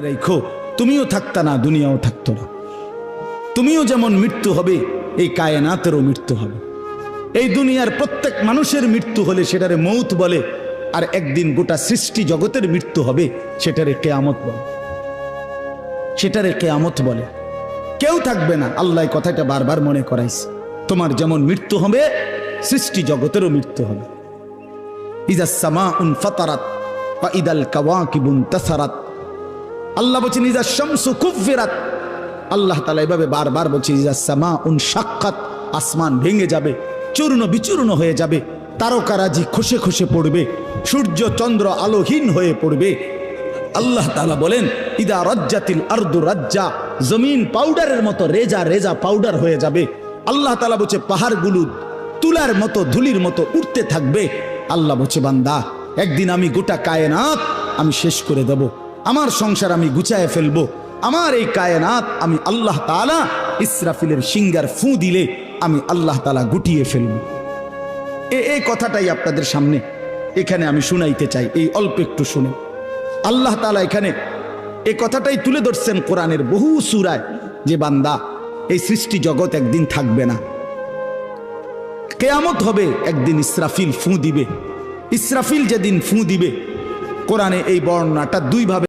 রেখো, তুমিও থাকতা না, দুনিয়াও থাকতো না। তুমিও যেমন মৃত্যু হবে, এই কায়নাতেরও মৃত্যু হবে। এই দুনিয়ার প্রত্যেক মানুষের মৃত্যু হলে সেটারে মৌত বলে, আর একদিন গোটা সৃষ্টি জগতের মৃত্যু হবে, সেটারে কেয়ামত বলে। সেটারে কেয়ামত বলে। কেউ থাকবে না। আল্লাহ কথাটা বারবার মনে করাইছে, তোমার যেমন মৃত্যু হবে, সৃষ্টি জগতেরও মৃত্যু হবে। ইজাস সামাউন ফাতারাত ওয়া ইদাল কাওয়াকিবুন তাসারাত। আল্লাহ বলছেন ইজা শামসু কুফিরাত। আল্লাহ তাআলা এভাবে বারবার বলছে ইজা সামাউন শাক্কাত, আসমান ভেঙে যাবে, চূর্ণ বিচূর্ণ হয়ে যাবে, তারকারাজি খসে খসে পড়বে, সূর্য চন্দ্র আলোহীন হয়ে পড়বে। আল্লাহ তাআলা বলেন ইদা রাজ্জাতিল আরদু রাজ্জা, জমিন পাউডারের মতো রেজা রেজা পাউডার হয়ে যাবে। আল্লাহ তাআলা বলছে পাহাড়গুলো তুলার মতো ধুলির মতো উঠতে থাকবে। আল্লাহ বলছে বান্দা, একদিন আমি গোটা কায়নাত আমি শেষ করে দেব, আমার সংসার আমি গুছায় ফেলবো, আমার এই কায়নাত আমি আল্লাহ তাআলা ইসরাফিলের সিঙ্গার ফু দিলে আমি আল্লাহ তাআলা গুটিয়ে ফেলব। এই কথাটাই আপনাদের সামনে এখানে আমি শুনাইতে চাই। এই অল্প একটু শুনে আল্লাহ তাআলা এখানে এই কথাটাই তুলে ধরছেন কোরআনের বহু সূরায়, যে বান্দা এই সৃষ্টি জগৎ একদিন থাকবে না, কিয়ামত হবে, একদিন ইসরাফিল ফু দিবে। ইসরাফিল যেদিন ফু দিবে, কোরআনে এই বর্ণনাটা দুই ভাবে